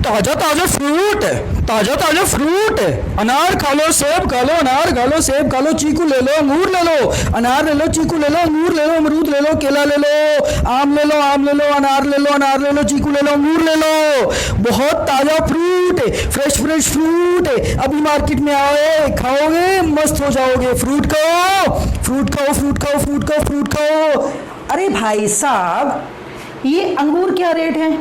ताजा ताजा फ्रूट, ताजा ताजा फ्रूट। अनार खा लो, सेब खा लो, अनार खा लो, सेब खा लो, चीकू ले लो, अंगूर ले लो, अनार ले लो, चीकू ले लो, अंगूर ले लो, अमरूद ले लो, केला ले लो, आम ले लो, आम ले लो, अनार ले लो, अनार ले लो, चीकू ले लो, अंगूर ले लो। बहुत ताजा फ्रूट है, फ्रेश फ्रेश फ्रूट है। अभी मार्केट में आओगे, खाओगे, मस्त हो जाओगे। फ्रूट खाओ, फ्रूट खाओ, फ्रूट खाओ, फ्रूट खाओ, फ्रूट खाओ। अरे भाई साहब, ये अंगूर क्या रेट है?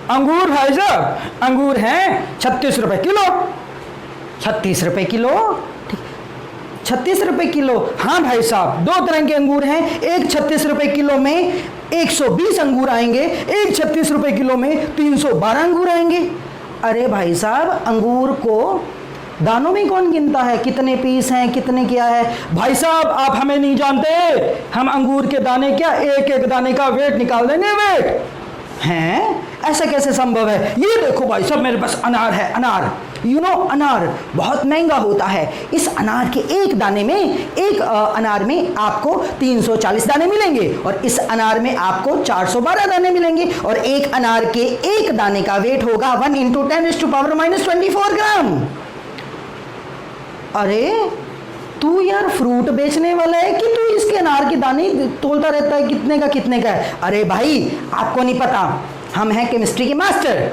अंगूर भाई साहब, अंगूर हैं 36 रुपए किलो। 36 रुपए किलो? 36 रुपए किलो? हाँ भाई साहब, दो तरह के अंगूर हैं। एक 36 रुपए किलो में 120 अंगूर आएंगे, एक 36 रुपए किलो में 312 अंगूर आएंगे। अरे भाई साहब, अंगूर को दानों में कौन गिनता है? कितने पीस हैं, कितने क्या है? भाई साहब, आप हमें नहीं जानते। हम अंगूर के दाने क्या, एक एक दाने का वेट निकाल देंगे। वेट हैं? ऐसा कैसे संभव है? ये देखो भाई साहब, मेरे पास अनार है। अनार, यू नो, अनार बहुत महंगा होता है। इस अनार के एक दाने में, एक अनार में आपको 340 दाने मिलेंगे और इस अनार में आपको 412 दाने मिलेंगे और एक अनार के एक दाने का वेट होगा 1 × 10⁻24 ग्राम। अरे तू यार फ्रूट बेचने वाला है कि तू इसके अनार के दाने तोलता रहता है कितने का कितने का है? अरे भाई, आपको नहीं पता, हम हैं केमिस्ट्री के मास्टर।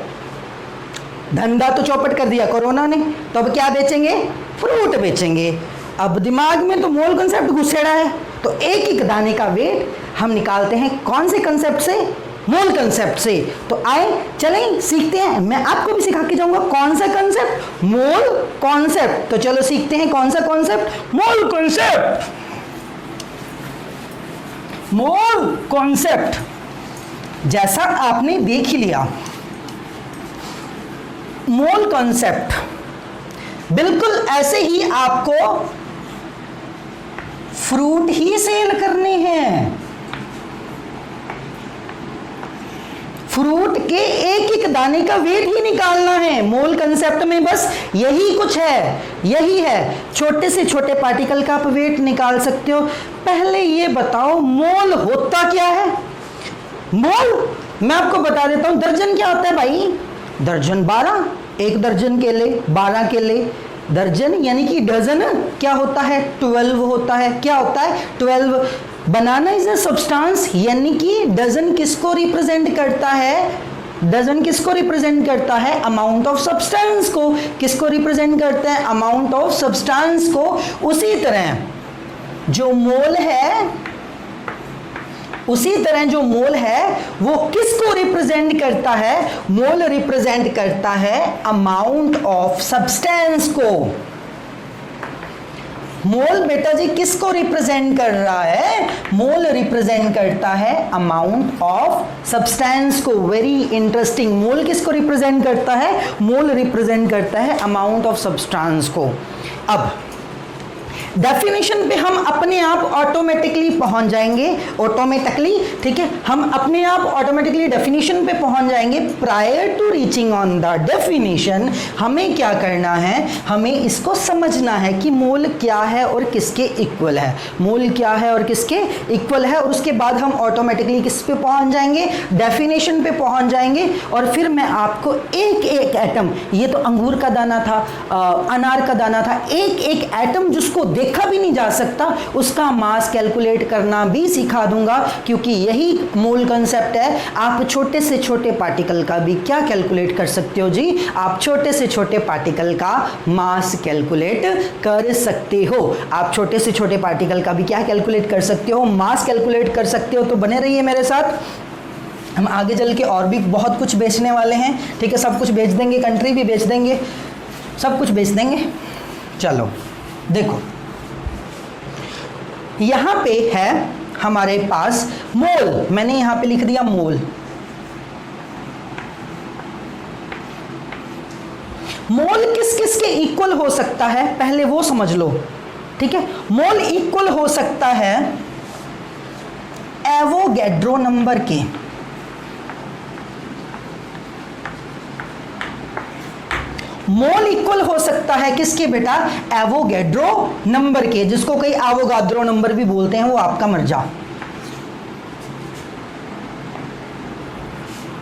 धंधा तो चौपट कर दिया कोरोना ने, तो अब क्या बेचेंगे? फ्रूट बेचेंगे। अब दिमाग में तो मोल कंसेप्ट घुसेड़ा है, तो एक एक दाने का वेट हम निकालते हैं कौन से कंसेप्ट से? मोल कंसेप्ट से। तो आए चलें सीखते हैं, मैं आपको भी सिखा के जाऊंगा कौन सा कंसेप्ट? Mole concept. तो चलो सीखते हैं कौन सा concept? Mole concept. Mole concept जैसा आपने देख ही लिया, मोल कॉन्सेप्ट बिल्कुल ऐसे ही आपको फ्रूट ही सेल करने हैं। फ्रूट के एक एक दाने का वेट ही निकालना है। मोल कंसेप्ट में बस यही कुछ है, यही है। छोटे से छोटे पार्टिकल का आप वेट निकाल सकते हो। पहले ये बताओ, मोल होता क्या है? मोल मैं आपको बता देता हूं। दर्जन क्या होता है भाई? दर्जन 12, एक दर्जन केले 12 केले। दर्जन यानी कि डजन क्या होता है? 12 होता है। क्या होता है? 12। बनाना इज अ सब्सटेंस, यानी कि डजन किसको रिप्रेजेंट करता है? डजन किसको रिप्रेजेंट करता है? अमाउंट ऑफ सब्सटेंस को। किसको रिप्रेजेंट करता है? अमाउंट ऑफ सब्सटेंस को। उसी तरह जो मोल है, वो किसको रिप्रेजेंट करता है? मोल रिप्रेजेंट करता है अमाउंट ऑफ सब्सटेंस को। मोल बेटा जी किसको रिप्रेजेंट कर रहा है? मोल रिप्रेजेंट करता है अमाउंट ऑफ सब्सटेंस को। Very interesting. मोल किसको रिप्रेजेंट करता है? मोल रिप्रेजेंट करता है अमाउंट ऑफ सब्सटेंस को। अब डेफिनेशन पे हम अपने आप ऑटोमेटिकली पहुंच जाएंगे। ऑटोमेटिकली, ठीक है, हम अपने आप ऑटोमेटिकली डेफिनेशन पे पहुंच जाएंगे। Prior to reaching on the definition हमें क्या करना है? हमें इसको समझना है कि मोल क्या है और किसके इक्वल है। मोल क्या है और किसके इक्वल है, और उसके बाद हम ऑटोमेटिकली किस पे पहुंच जाएंगे? डेफिनेशन पे पहुंच जाएंगे। और फिर मैं आपको एक एक एटम, ये तो अंगूर का दाना था, अनार का दाना था, एक एक एटम जिसको देखा भी नहीं जा सकता, उसका मास कैलकुलेट करना भी सिखा दूंगा, क्योंकि यही मोल कंसेप्ट है। आप छोटे से छोटे पार्टिकल का भी क्या कैलकुलेट कर सकते हो जी? आप छोटे से छोटे पार्टिकल का मास कैलकुलेट कर सकते हो। आप छोटे से छोटे पार्टिकल का भी क्या कैलकुलेट कर सकते हो? मास कैलकुलेट कर सकते हो। तो बने रहिए मेरे साथ, हम आगे चल के और भी बहुत कुछ बेचने वाले हैं। ठीक है, सब कुछ बेच देंगे, कंट्री भी बेच देंगे, सब कुछ बेच देंगे। चलो देखो, यहां पे है हमारे पास मोल। मैंने यहां पे लिख दिया मोल। मोल किस किस के इक्वल हो सकता है, पहले वो समझ लो। ठीक है, मोल इक्वल हो सकता है एवोगैड्रो नंबर के। मोल इक्वल हो सकता है किसके बेटा? एवोगैड्रो नंबर के, जिसको कई एवोगाद्रो नंबर भी बोलते हैं, वो आपका मर जा।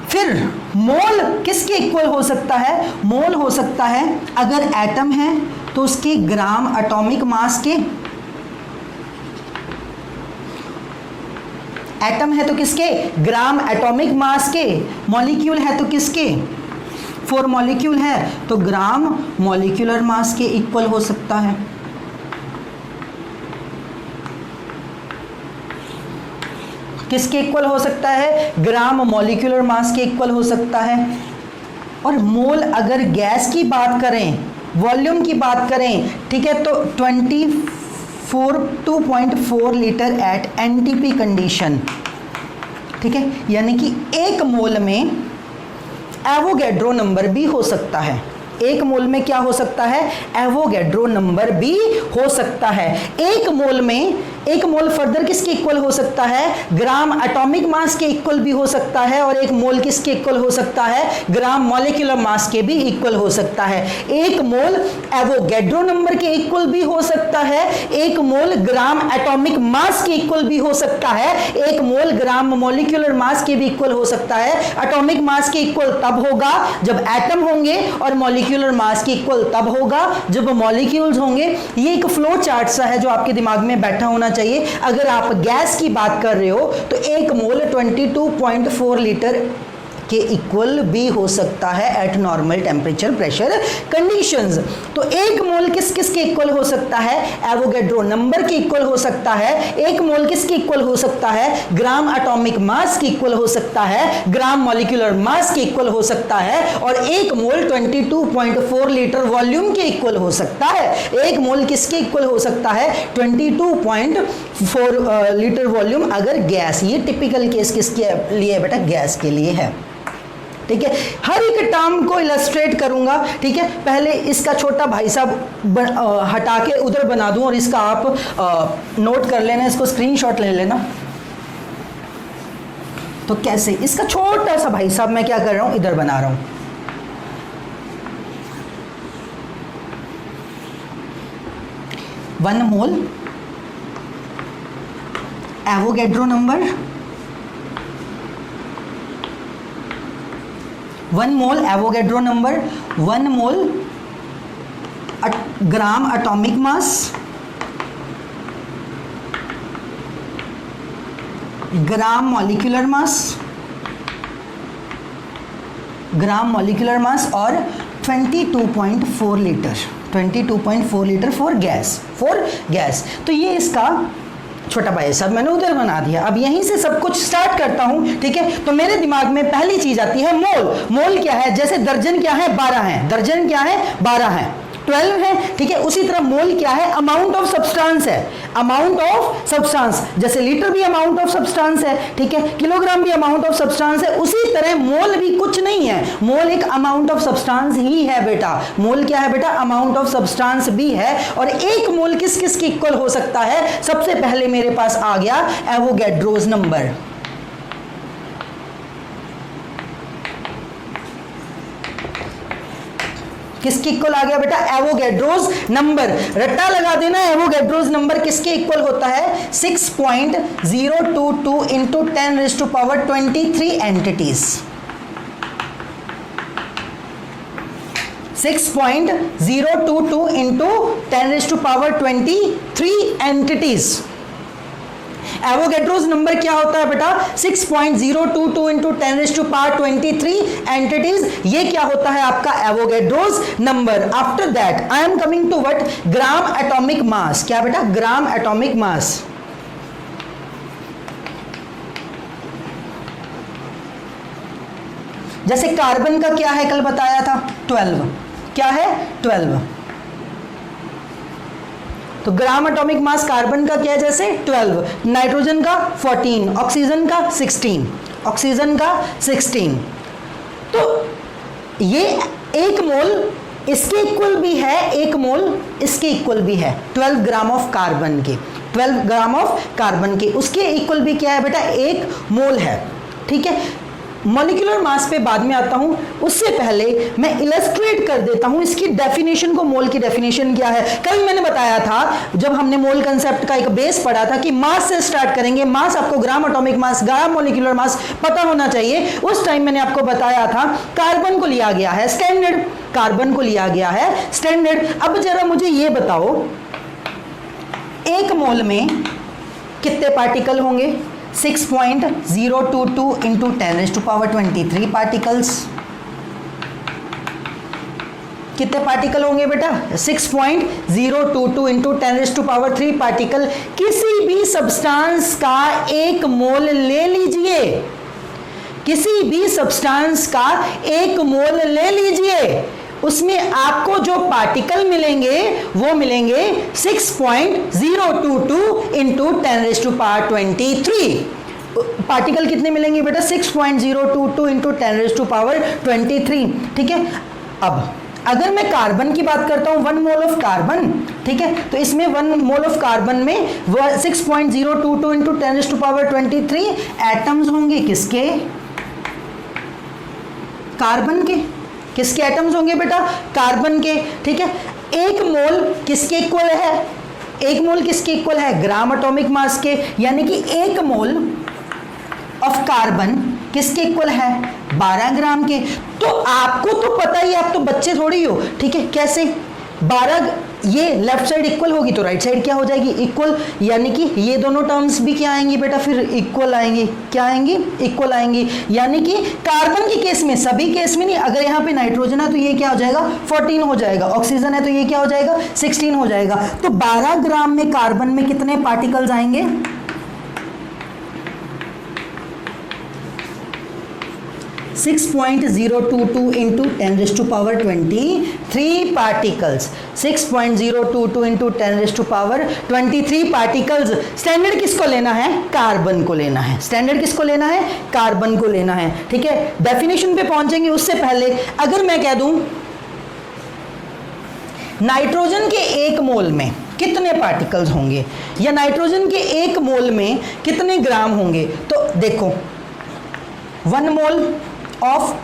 फिर मोल किसके इक्वल हो सकता है? मोल हो सकता है अगर एटम है तो उसके ग्राम एटॉमिक मास के, एटम है तो किसके? ग्राम एटॉमिक मास के, मॉलिक्यूल है तो किसके? 4 मॉलिक्यूल है तो ग्राम मॉलिक्यूलर मास के इक्वल हो सकता है। किसके इक्वल हो सकता है? ग्राम मॉलिक्यूलर मास के इक्वल हो सकता है। और मोल अगर गैस की बात करें, वॉल्यूम की बात करें, ठीक है, तो 2.4 लीटर एट एनटीपी कंडीशन, ठीक है, यानी कि 1 मोल में एवोगैड्रो नंबर भी हो सकता है। 1 मोल में क्या हो सकता है? एवोगैड्रो नंबर भी हो सकता है। 1 मोल में, 1 मोल फर्दर किसके इक्वल हो सकता है? ग्राम एटॉमिक मास के इक्वल भी हो सकता है। और 1 मोल किसके इक्वल हो सकता है? ग्राम मॉलिक्यूलर मास के भी इक्वल हो सकता है। 1 मोल एवोगैड्रो नंबर के इक्वल भी हो सकता है। 1 मोल ग्राम एटॉमिक मास के इक्वल भी हो सकता है। 1 मोल ग्राम मॉलिक्यूलर मास के भी इक्वल हो सकता है। एटॉमिक मास के इक्वल तब होगा जब एटम होंगे, और मॉलिक्यूलर मास के इक्वल तब होगा जब मॉलिक्यूल्स होंगे। ये एक फ्लो चार्ट सा है जो आपके दिमाग में बैठा होना चाहिए। अगर आप गैस की बात कर रहे हो तो 1 मोल 22.4 लीटर के इक्वल भी हो सकता है eight normal temperature pressure conditions. तो 1 मोल किस किस के इक्वल हो सकता है? एवोगैड्रो नंबर के इक्वल हो सकता है। 1 मोल किसके इक्वल हो सकता है? ग्राम एटॉमिक मास के इक्वल हो सकता है। ग्राम मॉलिक्यूलर मास के इक्वल हो सकता है। और 1 मोल 22.4 लीटर वॉल्यूम के इक्वल हो सकता है। 1 मोल किसके इक्वल हो सकता है? 22.4 लीटर वॉल्यूम अगर गैस। ये टिपिकल केस किसके लिए बेटा? गैस के लिए है। ठीक है, हर एक टर्म को इलस्ट्रेट करूंगा। ठीक है, पहले इसका छोटा भाई साहब हटा के उधर बना दूं और इसका आप नोट कर लेना, इसको स्क्रीनशॉट ले लेना। तो कैसे? इसका छोटा सा भाई साहब मैं क्या कर रहा हूं, इधर बना रहा हूं। One mole Avogadro number, 1 mole Avogadro number, 1 mole gram atomic mass, gram molecular mass, gram molecular mass और 22.4 लीटर, 22.4 लीटर फॉर गैस, तो ये इसका छोटा भाई साहब मैंने उधर बना दिया। अब यहीं से सब कुछ स्टार्ट करता हूं। ठीक है, तो मेरे दिमाग में पहली चीज आती है मोल। मोल क्या है? जैसे दर्जन क्या है? 12 है। दर्जन क्या है? 12 है। 12 है। ठीक है, उसी तरह मोल क्या है? अमाउंट ऑफ सब्सटेंस है। अमाउंट ऑफ सब्सटेंस, जैसे लीटर भी अमाउंट ऑफ सब्सटेंस है। ठीक है, किलोग्राम भी अमाउंट ऑफ सब्सटेंस है। उसी तरह मोल भी कुछ नहीं है, मोल एक अमाउंट ऑफ सब्सटेंस ही है बेटा। मोल क्या है बेटा? अमाउंट ऑफ सब्सटेंस भी है। और 1 मोल किस किस के इक्वल हो सकता है? सबसे पहले मेरे पास आ गया एवोगैड्रोस नंबर। किसके इक्वल आ गया बेटा? Avogadro's number. रट्टा लगा देना, एवोगैड्रोस नंबर किसके इक्वल होता है? 6.022 into 10⁻23 entities. 6.022 into 10⁻23 entities. Avogadro's number क्या होता है बेटा? 6.022 इंटू 10⁻23 एंटिटीज। ये क्या होता है आपका? Avogadro's number. After that I am coming to what? Gram atomic mass. क्या बेटा? Gram atomic mass. जैसे कार्बन का क्या है? कल बताया था 12। क्या है? 12। तो ग्राम एटॉमिक मास कार्बन का क्या है? जैसे 12। नाइट्रोजन का 14, ऑक्सीजन का 16, ऑक्सीजन का 16। तो ये 1 मोल इसके इक्वल भी है, 1 मोल इसके इक्वल भी है। 12 ग्राम ऑफ कार्बन के, 12 ग्राम ऑफ कार्बन के उसके इक्वल भी क्या है बेटा? 1 मोल है। ठीक है, मॉलिक्यूलर मास पे बाद में आता हूं, उससे पहले मैं इलस्ट्रेट कर देता हूं इसकी डेफिनेशन को। मोल की डेफिनेशन क्या है? कल मैंने बताया था जब हमने मोल कंसेप्ट का एक बेस पढ़ा था कि मास से स्टार्ट करेंगे। मास आपको ग्राम एटॉमिक मास, ग्राम मॉलिक्यूलर मास पता होना चाहिए। उस टाइम मैंने आपको बताया था कार्बन को लिया गया है स्टैंडर्ड, कार्बन को लिया गया है स्टैंडर्ड। अब जरा मुझे ये बताओ, एक मोल में कितने पार्टिकल होंगे? 6.022 इंटू 10⁻23 पार्टिकल्स। कितने पार्टिकल होंगे बेटा? 6.022 इंटू 10⁻3 पार्टिकल। किसी भी सब्सटेंस का एक मोल ले लीजिए, किसी भी सब्सटेंस का एक मोल ले लीजिए, उसमें आपको जो पार्टिकल मिलेंगे वो मिलेंगे 6.022 इंटू 10⁻23। पार्टिकल कितने मिलेंगे बेटा? 6.022 इंटू 10⁻23। ठीक है। अब अगर मैं कार्बन की बात करता हूं, 1 मोल ऑफ कार्बन, ठीक है, तो इसमें 1 मोल ऑफ कार्बन में 6.022 इंटू 10⁻23 एटम्स होंगे। किसके? कार्बन के। किसके एटम्स होंगे बेटा? कार्बन के। ठीक है। एक मोल किसके इक्वल है? एक मोल किसके इक्वल है? ग्राम एटॉमिक मास के। यानी कि एक मोल ऑफ कार्बन किसके इक्वल है? 12 ग्राम के। तो आपको तो पता ही, आप तो बच्चे थोड़ी हो, ठीक है। कैसे? 12, ये लेफ्ट साइड इक्वल होगी तो राइट साइड क्या हो जाएगी? इक्वल। यानी कि ये दोनों टर्म्स भी क्या आएंगी बेटा? फिर इक्वल आएंगी। क्या आएंगी? इक्वल आएंगी। यानी कि कार्बन के केस में, सभी केस में नहीं, अगर यहाँ पे नाइट्रोजन है तो ये क्या हो जाएगा? 14 हो जाएगा। ऑक्सीजन है तो ये क्या हो जाएगा? 16 हो जाएगा। तो 12 ग्राम में कार्बन में कितने पार्टिकल्स आएंगे? 6.022 into 10⁻23 particles. 6.022 into 10⁻23 particles. Standard किसको लेना है? कार्बन को लेना है। स्टैंडर्ड किसको लेना है? कार्बन को लेना है। ठीक है। डेफिनेशन पे पहुंचेंगे उससे पहले अगर मैं कह दूं नाइट्रोजन के एक मोल में कितने पार्टिकल्स होंगे, या नाइट्रोजन के एक मोल में कितने ग्राम होंगे, तो देखो 1 मोल ऑफ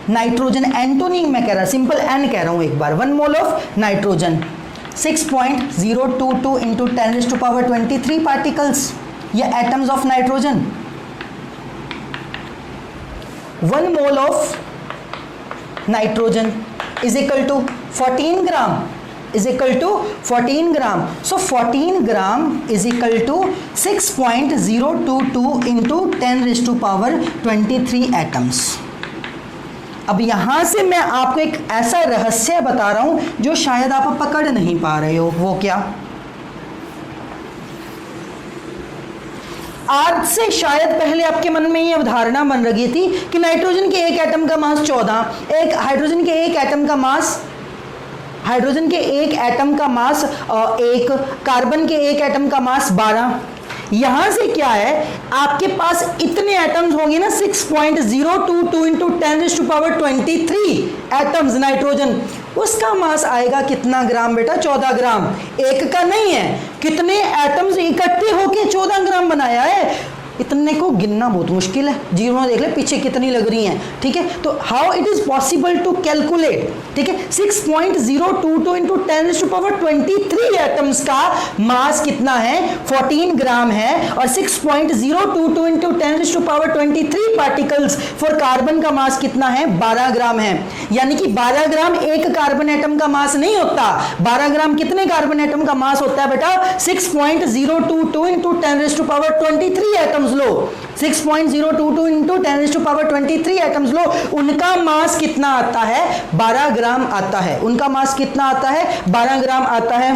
नाइट्रोजन, एंटोनिम मैं कह रहा, सिंपल एन कह रहा हूं एक बार, 1 mole of nitrogen 6.022 into 10⁻23 particles, ये atoms of nitrogen. 1 mole of nitrogen is equal to 14 gram, is equal to 14 gram. So 14 gram is equal to 6.022 into 10⁻23 atoms. अब यहां से मैं आपको एक ऐसा रहस्य बता रहा हूं जो शायद आप पकड़ नहीं पा रहे हो। वो क्या? आज से शायद पहले आपके मन में ये अवधारणा बन रही थी कि नाइट्रोजन के एक एटम का मास 14, एक हाइड्रोजन के एक एटम का मास, हाइड्रोजन के एक एटम का मास 1, कार्बन के एक एटम का मास 12। यहां से क्या है, आपके पास इतने एटम्स होंगे ना, 6.022 इंटू 10⁻23 एटम्स नाइट्रोजन, उसका मास आएगा कितना ग्राम बेटा? 14 ग्राम। एक का नहीं है, कितने एटम्स इकट्ठे होके 14 ग्राम बनाया है। इतने को गिनना बहुत मुश्किल है, जीरो देख ले पीछे कितनी लग रही हैं। ठीक है। तो how it is possible to calculate? ठीक है। 6.022 इंटू 10⁻23 एटम्स का मास कितना है? 14 ग्राम है। और 6.022 इंटू 10⁻23 पार्टिकल्स फॉर कार्बन का मास कितना है? 12 ग्राम है। यानी कि 12 ग्राम एक कार्बन एटम का मास नहीं होता। 12 ग्राम कितने कार्बन एटम का मास होता है बेटा? 6.022 इंटू 10⁻23 एटम्स लो, 6.022 इंटू 10⁻23 एटम्स लो, उनका मास कितना आता है? 12 ग्राम आता है। उनका मास कितना आता है? 12 ग्राम आता है।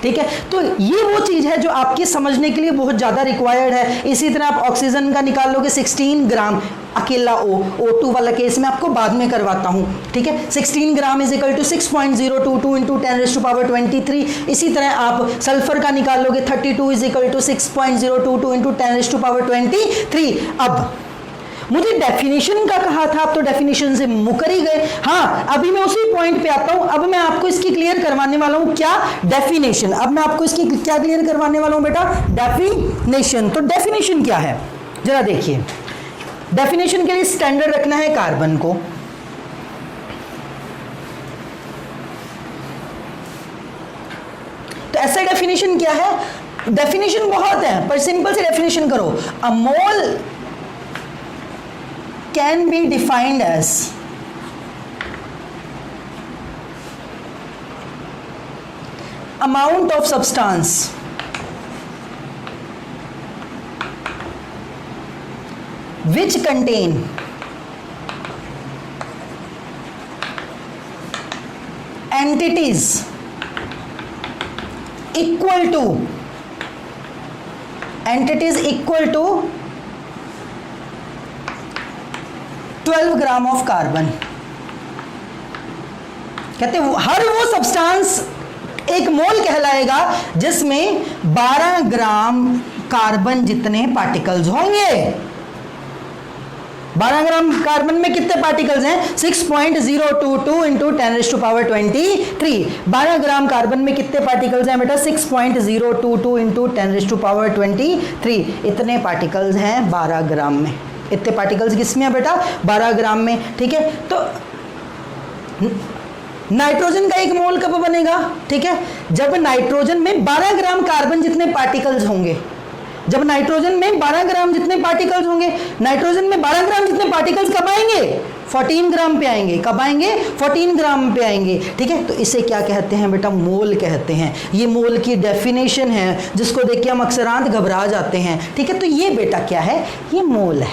ठीक है। तो ये वो चीज है जो आपके समझने के लिए बहुत ज्यादा रिक्वायर्ड है। इसी तरह आप ऑक्सीजन का निकाल लोगे 16 ग्राम, अकेला O2 वाला केस में आपको बाद में करवाता हूं। ठीक है। 16 gram is equal to 6.022 into 10⁻23। इसी तरह आप सल्फर का निकाल लोगे 32 इज इक्वल टू 6.022 इंटू 10⁻23। अब मुझे डेफिनेशन का कहा था, आप तो डेफिनेशन से मुकर ही गए। हाँ, अभी मैं उसी पॉइंट पे आता हूं। अब मैं आपको इसकी क्लियर करवाने वाला हूं। क्या? डेफिनेशन। अब मैं आपको इसकी क्या क्लियर करवाने वाला हूं बेटा? डेफिनेशन। तो डेफिनेशन क्या है जरा देखिए। डेफिनेशन के लिए स्टैंडर्ड रखना है कार्बन को। तो ऐसा डेफिनेशन क्या है, डेफिनेशन बहुत है पर सिंपल से डेफिनेशन करो। A mole can be defined as amount of substance which contain entities equal to 12 gram of carbon. कहते हैं हर वो सब्सटेंस एक मोल कहलाएगा जिसमें 12 ग्राम कार्बन जितने पार्टिकल्स होंगे। 12 ग्राम कार्बन में कितने पार्टिकल्स हैं? 6.022 इंटू 10⁻23। 12 ग्राम कार्बन में कितने पार्टिकल्स हैं बेटा? 6.022 इंटू 10⁻23। इतने पार्टिकल्स हैं 12 ग्राम में। इतने पार्टिकल्स किसमें है बेटा? 12 ग्राम में। ठीक है, तो नाइट्रोजन का एक मोल कब बनेगा? ठीक है, जब नाइट्रोजन में 12 ग्राम कार्बन जितने पार्टिकल्स होंगे। जब नाइट्रोजन में 12 ग्राम जितने पार्टिकल्स होंगे, नाइट्रोजन में 12 ग्राम जितने पार्टिकल्स कब आएंगे? 14 ग्राम पे आएंगे। कब आएंगे? 14 ग्राम पे आएंगे। ठीक है, तो इसे क्या कहते हैं बेटा? मोल कहते हैं। ये मोल की डेफिनेशन है जिसको देख के हम अक्षरांत घबरा जाते हैं। ठीक है, तो ये बेटा क्या है? ये मोल है।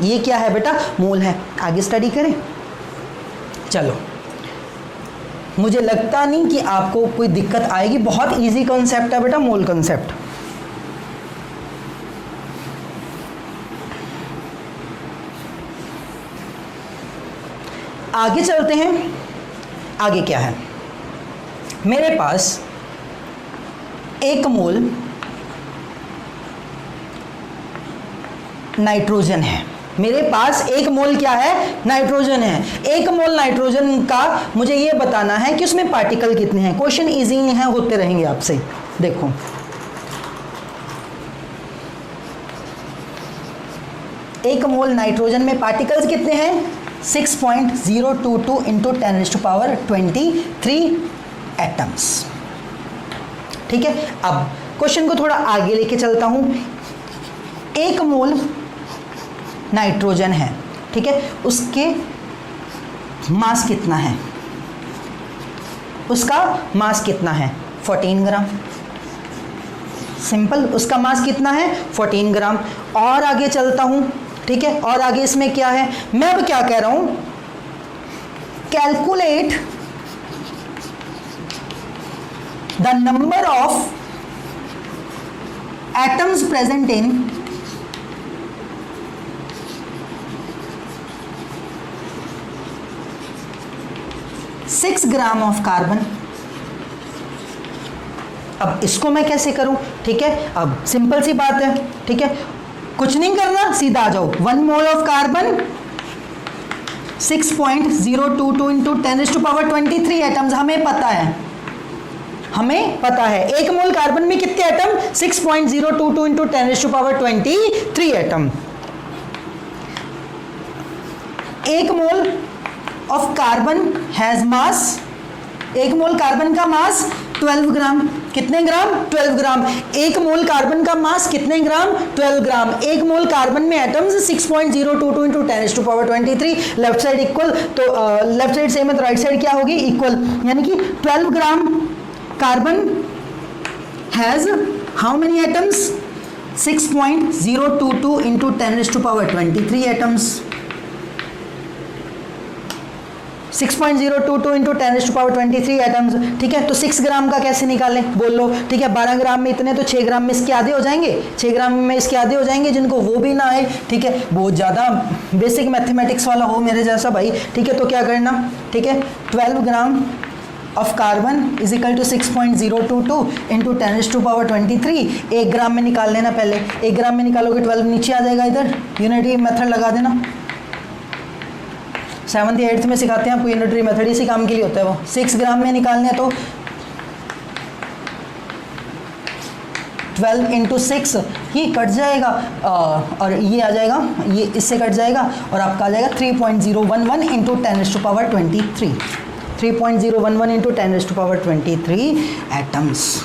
ये क्या है बेटा? मोल है। आगे स्टडी करें। चलो, मुझे लगता नहीं कि आपको कोई दिक्कत आएगी। बहुत इजी कॉन्सेप्ट है बेटा मोल कॉन्सेप्ट। आगे चलते हैं। आगे क्या है? मेरे पास एक मोल नाइट्रोजन है। मेरे पास एक मोल क्या है? नाइट्रोजन है। एक मोल नाइट्रोजन का मुझे ये बताना है कि उसमें पार्टिकल कितने हैं। क्वेश्चन इजी है, होते रहेंगे आपसे। देखो, एक मोल नाइट्रोजन में पार्टिकल्स कितने हैं? 6.022 इंटू 10⁻23 एटम्स। ठीक है, अब क्वेश्चन को थोड़ा आगे लेके चलता हूं। एक मोल नाइट्रोजन है, ठीक है, उसके मास कितना है? उसका मास कितना है? 14 ग्राम। सिंपल, उसका मास कितना है? 14 ग्राम। और आगे चलता हूं। ठीक है, और आगे इसमें क्या है? मैं अब क्या कह रहा हूं? Calculate the number of atoms present in 6 gram of carbon. अब इसको मैं कैसे करूं? ठीक है, अब सिंपल सी बात है। ठीक है, कुछ नहीं करना, सीधा आ जाओ। 1 mole of carbon 6.022 into 10⁻23 atoms. हमें पता है, हमें पता है एक मोल कार्बन में कितने एटम? 6.022 into 10⁻23 atom. एक mole of carbon has mass, एक मोल कार्बन का मास 12 ग्राम। कितने ग्राम? 12 ग्राम। एक मोल कार्बन का मास कितने ग्राम? 12 ग्राम। एक मोल कार्बन में atoms 6.022 into 10⁻23। Left side equal, तो लेफ्ट साइड सेम है तो राइट साइड क्या होगी? इक्वल। यानी कि 12 gram carbon has how many atoms? 6.022 into 10⁻23 atoms. 6.022 into 10⁻23 atoms. ठीक है, तो 6 ग्राम का कैसे निकालें? बोल लो। ठीक है, 12 ग्राम में इतने, तो 6 ग्राम में इसके आधे हो जाएंगे। 6 ग्राम में इसके आधे हो जाएंगे। जिनको वो भी ना आए, ठीक है, बहुत ज़्यादा बेसिक मैथमेटिक्स वाला हो मेरे जैसा भाई, ठीक है, तो क्या करना? ठीक है, 12 gram of carbon is equal to 6.022 into 10⁻23। 1 gram में निकाल लेना पहले। 1 ग्राम में निकालोगे 12 नीचे आ जाएगा, इधर यूनिटरी मेथड लगा देना। 7th या 8th में सिखाते हैं आपको यूनिटरी मेथड, इसी काम के लिए होता है वो। 6 ग्राम में निकालने तो 12 इंटू 6 ये कट जाएगा और ये आ जाएगा, ये इससे कट जाएगा और आपका आ जाएगा 3.011 इंटू 10⁻23 3.011 इंटू 10⁻23 एटम्स।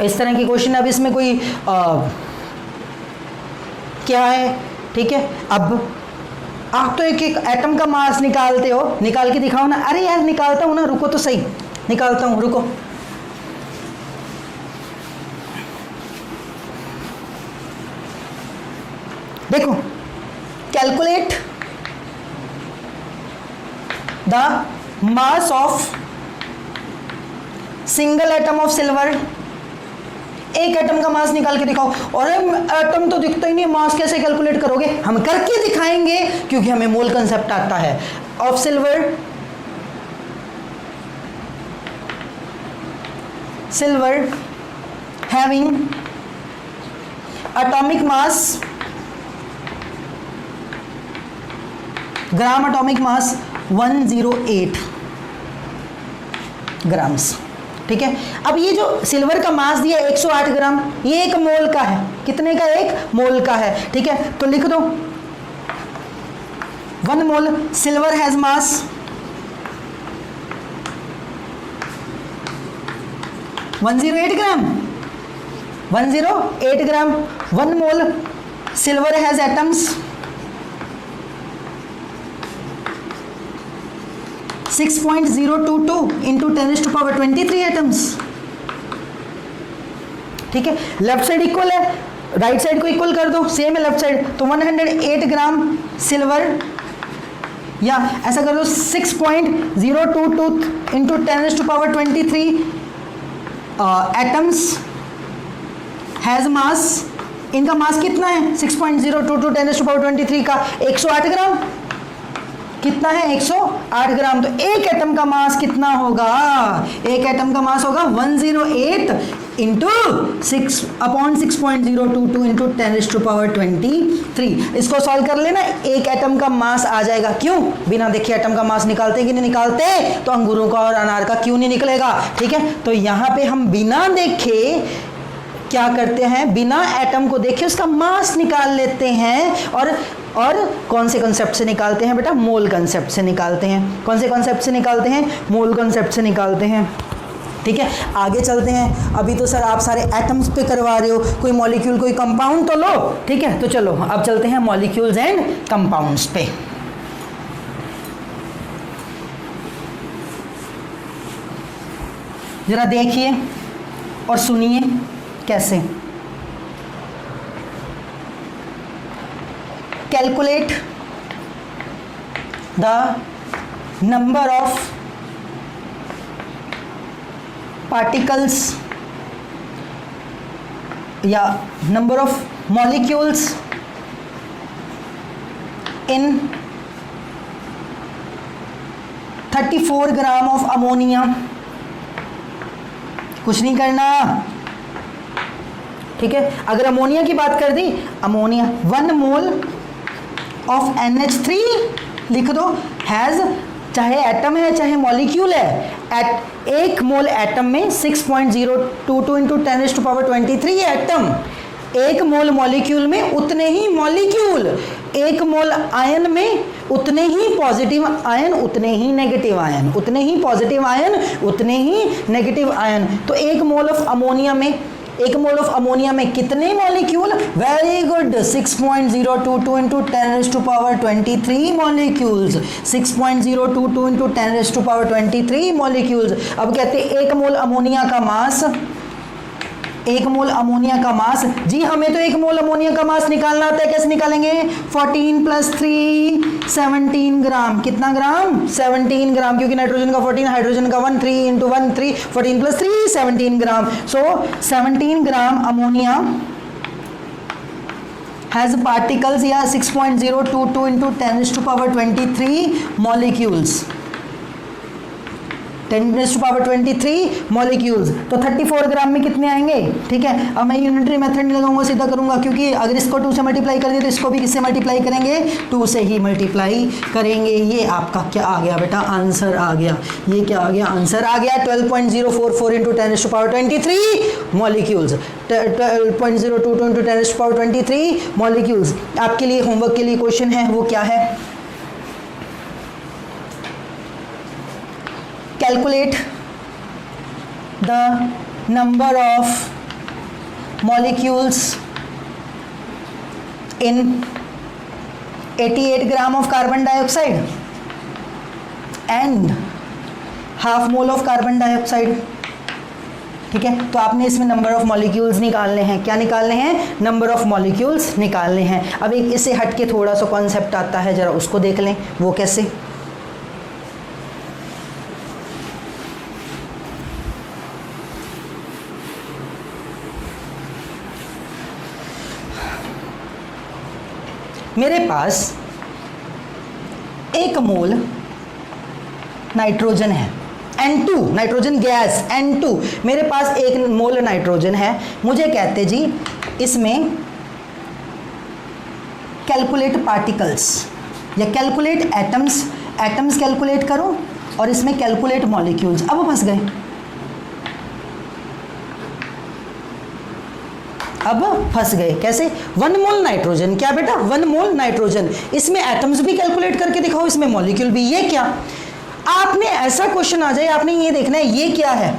इस तरह की क्वेश्चन। अब इसमें कोई क्या है, ठीक है। अब आप तो एक एक एटम का मास निकालते हो, निकाल के दिखाओ ना। अरे यार निकालता हूं ना, रुको तो सही, निकालता हूं, रुको। देखो, calculate the mass of single atom of silver. एक एटम का मास निकाल के दिखाओ। और एटम तो दिखता ही नहीं, मास कैसे कैलकुलेट करोगे? हम करके दिखाएंगे क्योंकि हमें मोल कंसेप्ट आता है। Of silver, silver having atomic mass, gram atomic mass 108 grams, ठीक है। अब ये जो सिल्वर का मास दिया 108 ग्राम, ये 1 मोल का है। कितने का? 1 मोल का है, ठीक है। तो लिख दो 1 मोल silver has mass 108 gram, 108 gram. 1 mole silver has atoms 6.022 into 10⁻23 atoms, ठीक है। लेफ्ट साइड इक्वल है, राइट साइड को इक्वल कर दो, सेम है लेफ्ट साइड। तो 108 ग्राम सिल्वर, या ऐसा कर दो 6.022 इंटू 10⁻23 एटम्स हैज मास। इनका मास कितना है? 6.022 10⁻23 का 108 ग्राम। कितना है? 108 ग्राम। तो एक एटम का मास कितना होगा? एक एटम का मास होगा 108 इंटू 6/6.022 इंटू 10⁻23। इसको सॉल्व कर लेना, एक एटम का मास आ जाएगा। क्यों? बिना देखे एटम का मास निकालते कि नहीं निकालते? तो अंगूरों का और अनार का क्यों नहीं निकलेगा, ठीक है। तो यहाँ पे हम बिना देखे क्या करते हैं? बिना एटम को देखे उसका मास निकाल लेते हैं। और कौन से कॉन्सेप्ट से निकालते हैं बेटा? मोल कॉन्सेप्ट से निकालते हैं। कौन से कॉन्सेप्ट से निकालते हैं? मोल कॉन्सेप्ट से निकालते हैं, ठीक है। आगे चलते हैं। अभी तो सर आप सारे एटम्स पे करवा रहे हो, कोई मॉलिक्यूल कोई कंपाउंड तो लो, ठीक है। तो चलो अब चलते हैं मॉलिक्यूल्स एंड कंपाउंड्स पे। जरा देखिए और सुनिए कैसे। Calculate the number of particles या number of molecules in 34 gram of ammonia. कुछ नहीं करना, ठीक है। अगर अमोनिया की बात कर दी, अमोनिया 1 मोल ऑफ NH3 लिख दो, हैज, चाहे एटम है चाहे मॉलिक्यूल है, एट 1 मोल एटम में 6.022 इंटू 10⁻23 एटम। 1 मोल मॉलिक्यूल में उतने ही मॉलिक्यूल, 1 मोल आयन में उतने ही पॉजिटिव आयन, उतने ही नेगेटिव आयन, उतने ही पॉजिटिव आयन, उतने ही नेगेटिव आयन। तो 1 मोल ऑफ अमोनिया में, 1 मोल ऑफ अमोनिया में कितने molecule? Very good, 6.022 into 10⁻23 molecules, 6.022 into 10⁻23 molecules. अब कहते हैं 1 मोल अमोनिया का मास, 1 मोल अमोनिया का मास। जी हमें तो 1 मोल अमोनिया का मास निकालना होता है, कैसे निकालेंगे? 14 + 3 17 ग्राम। कितना ग्राम? 17 ग्राम, क्योंकि नाइट्रोजन का 14, हाइड्रोजन का 1, 3 into 1 3, 14 + 3 17 gram. So 17 gram ammonia has particles या 6.022 इंटू 10⁻23 मॉलिक्यूल्स, 10⁻23 मॉलिक्यूल्स, तो 34 ग्राम में कितने आएंगे? ठीक है, अब मैं यूनिटरी मेथड लगाऊंगा, सीधा करूंगा, क्योंकि अगर इसको 2 से मल्टीप्लाई कर दिया तो इसको भी किससे मल्टीप्लाई करेंगे? 2 से ही मल्टीप्लाई करेंगे। ये आपका क्या आ गया बेटा? आंसर आ गया। ये क्या आ गया? आंसर आ गया 12.044 इंटू 10⁻23 मॉलिक्यूल्स, 12.022 इंटू 10⁻23 मॉलिक्यूल्स। आपके लिए होमवर्क के लिए क्वेश्चन है, वो क्या है? Calculate the number of molecules in 88 gram of carbon dioxide and half mole of carbon dioxide. ठीक है, तो आपने इसमें नंबर ऑफ मॉलिक्यूल्स निकालने हैं। क्या निकालने हैं? नंबर ऑफ मॉलिक्यूल्स निकालने हैं। अब एक इससे हट के थोड़ा सा कॉन्सेप्ट आता है, जरा उसको देख लें। वो कैसे? मेरे पास 1 मोल नाइट्रोजन है, N2 नाइट्रोजन गैस, N2 मेरे पास 1 मोल नाइट्रोजन है। मुझे कहते जी इसमें कैलकुलेट पार्टिकल्स या कैलकुलेट एटम्स, एटम्स कैलकुलेट करो और इसमें कैलकुलेट मॉलिक्यूल्स। अब फंस गए, अब फंस गए। कैसे? 1 मोल नाइट्रोजन, क्या बेटा? 1 मोल नाइट्रोजन, इसमें एटम्स भी कैलकुलेट करके दिखाओ, इसमें मॉलिक्यूल भी। ये क्या? आपने ऐसा क्वेश्चन आ जाए, आपने ये देखना है ये क्या है?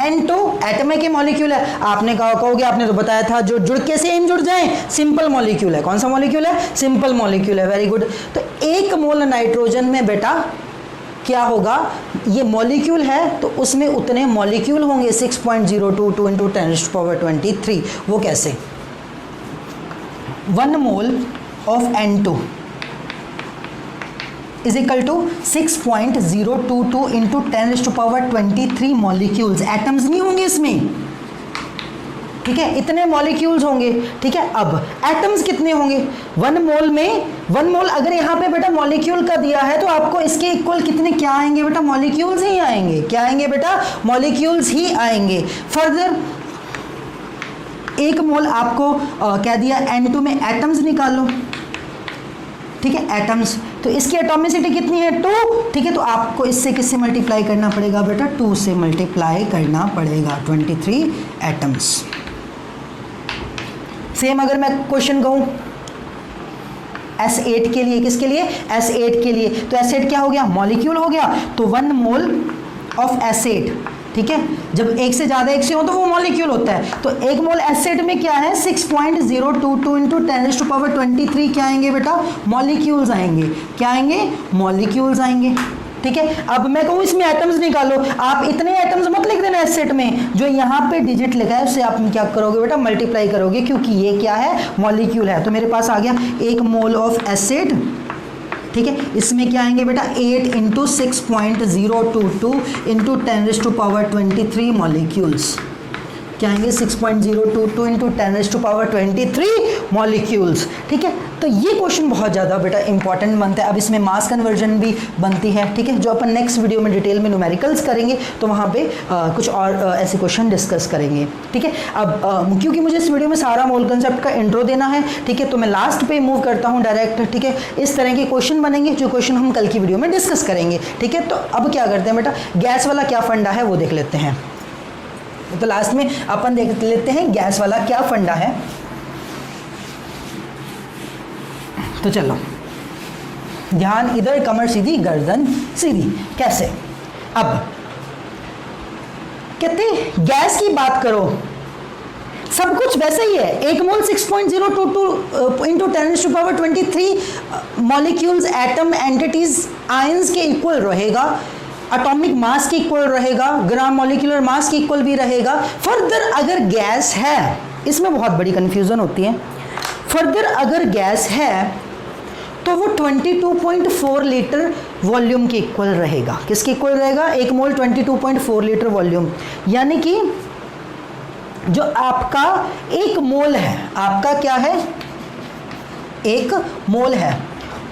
N2 एटम है कि मॉलिक्यूल है? आपने कहोगे, आपने तो बताया था जो जुड़ के सेम जुड़ जाए, सिंपल मॉलिक्यूल है। कौन सा मॉलिक्यूल है? सिंपल मॉलिक्यूल है। Very good. तो 1 मोल नाइट्रोजन में बेटा क्या होगा? ये मॉलिक्यूल है तो उसमें उतने मॉलिक्यूल होंगे 6.022 इंटू 10⁻23। वो कैसे? 1 mole of N2 is equal to 6.022 into 10⁻23 molecules. Atoms नहीं होंगे इसमें, ठीक है, इतने मॉलिक्यूल्स होंगे। ठीक है, अब एटम्स कितने होंगे? 1 मोल में 1 मोल अगर यहाँ पे बेटा मॉलिक्यूल का दिया है तो आपको इसके इक्वल कितने क्या आएंगे बेटा? मॉलिक्यूल्स ही आएंगे। क्या आएंगे बेटा? मॉलिक्यूल्स ही आएंगे। फर्दर 1 मोल आपको क्या दिया? N2 में एटम्स निकालो। ठीक है, एटम्स, तो इसकी एटॉमिसिटी कितनी है? 2। ठीक है, तो आपको इससे किससे मल्टीप्लाई करना पड़ेगा बेटा? 2 से मल्टीप्लाई करना पड़ेगा। 23 एटम्स। सेम अगर मैं क्वेश्चन कहूं S8 के लिए, किसके लिए? S8 के लिए, तो S8 क्या हो गया? मॉलिक्यूल हो गया। तो 1 मोल ऑफ S8, ठीक है, जब एक से ज़्यादा एक से हो तो वो मॉलिक्यूल होता है। तो 1 मोल एसिड में क्या है? 6.022 इंटू 10⁻23 क्या आएंगे बेटा? मॉलिक्यूल्स आएंगे। क्या आएंगे? मॉलिक्यूल्स आएंगे। ठीक है, अब मैं कहूँ इसमें एटम्स निकालो, आप इतने एटम्स मत लिख देना एसिड में, जो यहाँ पे डिजिट लिखा है उससे आप क्या करोगे बेटा? मल्टीप्लाई करोगे, क्योंकि ये क्या है? मॉलिक्यूल है। तो मेरे पास आ गया 1 मोल ऑफ एसिड। ठीक है, इसमें क्या आएंगे बेटा? 8 इंटू 6.022 इंटू 10⁻23 मॉलिक्यूल्स। क्या आएंगे? 6.022 इंटू 10⁻23 मॉलिक्यूल्स। ठीक है, तो ये क्वेश्चन बहुत ज़्यादा बेटा इंपॉर्टेंट बनता है। अब इसमें मास कन्वर्जन भी बनती है। ठीक है, जो अपन नेक्स्ट वीडियो में डिटेल में न्यूमेरिकल्स करेंगे तो वहाँ पे कुछ और ऐसे क्वेश्चन डिस्कस करेंगे। ठीक है, अब क्योंकि मुझे इस वीडियो में सारा मोल कंसेप्ट का इंट्रो देना है, ठीक है, तो मैं लास्ट पे मूव करता हूँ डायरेक्ट। ठीक है, इस तरह के क्वेश्चन बनेंगे जो क्वेश्चन हम कल की वीडियो में डिस्कस करेंगे। ठीक है, तो अब क्या करते हैं बेटा? गैस वाला क्या फंडा है वो देख लेते हैं। तो लास्ट में अपन देख लेते हैं गैस वाला क्या फंडा है। तो चलो, ध्यान इधर, कमर सीधी, गर्दन सीधी। कैसे? अब कहते गैस की बात करो, सब कुछ वैसे ही है। 1 मोल 6.022 into 10⁻23 molecules, atom, entities, ions के इक्वल रहेगा, एटॉमिक मास के इक्वल रहेगा, ग्राम मॉलिक्यूलर मास के इक्वल भी रहेगा। फर्दर अगर गैस है, इसमें बहुत बड़ी कंफ्यूजन होती है, फर्दर अगर गैस है तो वो 22.4 लीटर वॉल्यूम के इक्वल रहेगा। किसके इक्वल रहेगा? 1 मोल 22.4 लीटर वॉल्यूम, यानी कि जो आपका 1 मोल है, आपका क्या है? 1 मोल है,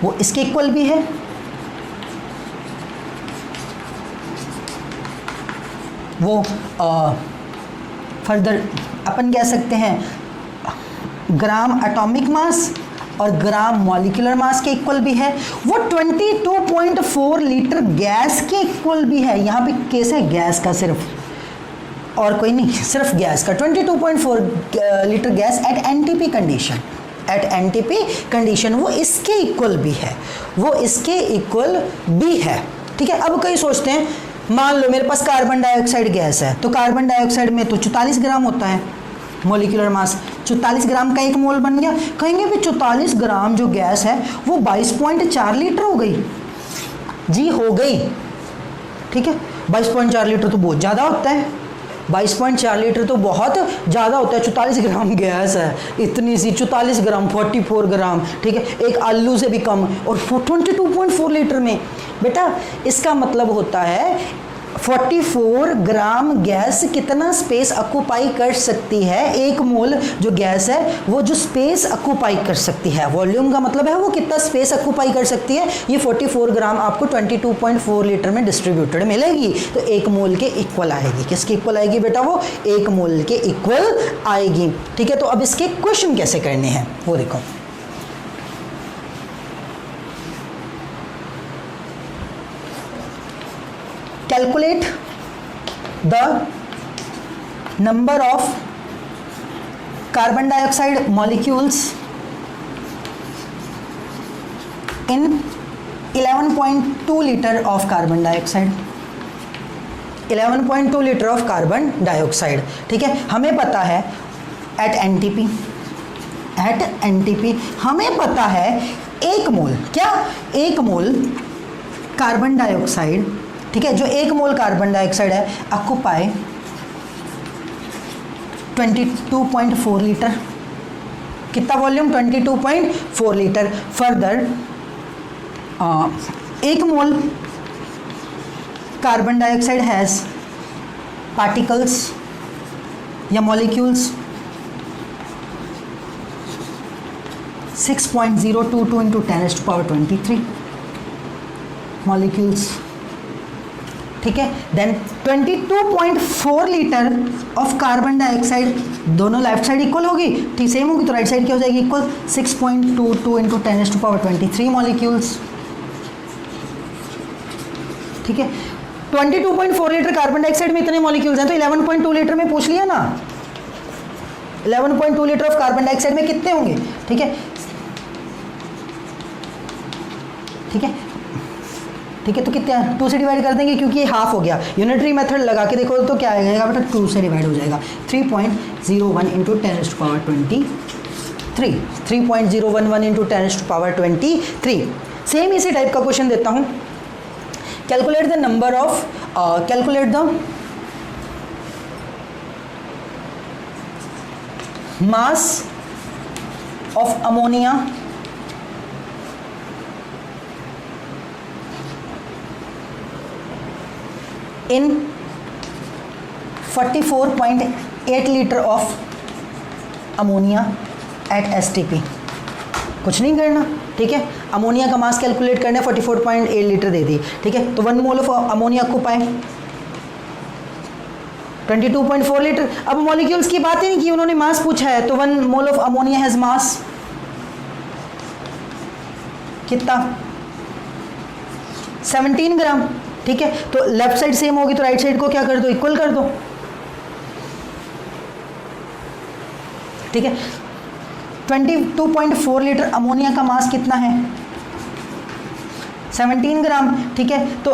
वो इसके इक्वल भी है। वो फर्दर अपन कह सकते हैं ग्राम एटॉमिक मास और ग्राम मॉलिक्यूलर मास के इक्वल भी है, वो 22.4 लीटर गैस के इक्वल भी है। यहाँ पे केस है गैस का सिर्फ, और कोई नहीं, सिर्फ गैस का। 22.4 litre gas at NTP condition, at NTP condition वो इसके इक्वल भी है, वो इसके इक्वल भी है। ठीक है, अब कई सोचते हैं मान लो मेरे पास कार्बन डाइऑक्साइड गैस है, तो कार्बन डाइऑक्साइड में तो 44 ग्राम होता है मॉलिक्यूलर मास, 44 ग्राम का एक मोल बन गया। कहेंगे भी 44 ग्राम जो गैस है वो 22.4 लीटर हो गई। जी हो गई, ठीक है, 22.4 लीटर तो बहुत ज़्यादा होता है, 22.4 लीटर तो बहुत ज़्यादा होता है। 44 ग्राम गैस है, इतनी सी 44 ग्राम, 44 ग्राम, ठीक है, एक आलू से भी कम, और 22.4 लीटर में। बेटा इसका मतलब होता है 44 ग्राम गैस कितना स्पेस ऑक्यूपाई कर सकती है, एक मोल जो गैस है वो जो स्पेस ऑक्यूपाई कर सकती है, वॉल्यूम का मतलब है वो कितना स्पेस ऑक्यूपाई कर सकती है, ये 44 ग्राम आपको 22.4 लीटर में डिस्ट्रीब्यूटेड मिलेगी, तो एक मोल के इक्वल आएगी। किसके इक्वल आएगी बेटा, वो एक मोल के इक्वल आएगी। ठीक है, तो अब इसके क्वेश्चन कैसे करने हैं वो देखो। Calculate the number of carbon dioxide molecules in 11.2 liter of carbon dioxide, 11.2 litre of carbon dioxide. ठीक है, हमें पता है एट एनटीपी, एट एनटीपी हमें पता है एक मोल, क्या एक मोल कार्बन डाइऑक्साइड, ठीक है, जो एक मोल कार्बन डाइऑक्साइड है ऑक्यूपाई 22.4 लीटर, कितना वॉल्यूम 22.4 लीटर। फर्दर एक mole carbon dioxide has particles या मॉलिक्यूल्स 6.022 into 10⁻23 मॉलिक्यूल्स। ठीक है, then 22.4 litre of carbon dioxide, दोनों लेफ्ट साइड इक्वल होगी, ठीक सेम होगी, तो राइट साइड क्या हो जाएगी इक्वल, 6.22 into 10⁻23 मॉलिक्यूल्स। ठीक है, 22.4 लीटर कार्बन डाइऑक्साइड में इतने मॉलिक्यूल्स हैं, तो 11.2 लीटर में पूछ लिया ना, 11.2 लीटर ऑफ कार्बन डाइऑक्साइड में कितने होंगे। ठीक है, ठीक है, ठीक है, तो कितने 2 से डिवाइड कर देंगे क्योंकि ये हाफ हो गया। यूनिटरी मेथड लगा के देखो तो क्या आएगा बेटा, 2 से डिवाइड हो जाएगा, 3.01 into 10⁻23, 3.011 into 10⁻23। सेम इसी टाइप का क्वेश्चन देता हूँ। Calculate the number of, calculate the mass of ammonia in 44.8 litre of ammonia at STP. कुछ नहीं करना, ठीक है, अमोनिया का मास कैलकुलेट करना है, 44.8 लीटर दे दी। ठीक है, तो 1 मोल ऑफ अमोनिया को पाए 22.4 लीटर। अब मॉलिक्यूल्स की बात ही नहीं की, उन्होंने मास पूछा है, तो 1 मोल ऑफ अमोनिया हैज मास कितना, 17 ग्राम। ठीक है, तो लेफ्ट साइड सेम होगी तो राइट साइड को क्या कर दो, इक्वल कर दो। ठीक है, 22.4 लीटर अमोनिया का मास कितना है, 17 ग्राम। ठीक है, तो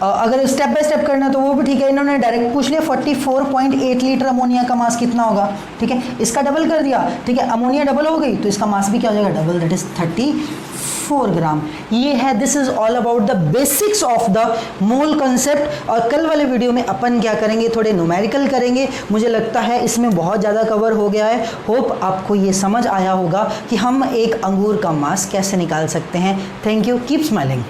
अगर स्टेप बाय स्टेप करना तो वो भी ठीक है, इन्होंने डायरेक्ट पूछ लिया 44.8 लीटर अमोनिया का मास कितना होगा। ठीक है, इसका डबल कर दिया, ठीक है, अमोनिया डबल हो गई तो इसका मास भी क्या हो जाएगा, डबल, दैट इज 34 ग्राम। ये है, this is all about the basics of the mole concept. और कल वाले वीडियो में अपन क्या करेंगे, थोड़े न्यूमेरिकल करेंगे। मुझे लगता है इसमें बहुत ज़्यादा कवर हो गया है। होप आपको ये समझ आया होगा कि हम एक अंगूर का मास कैसे निकाल सकते हैं। Thank you, keep smiling.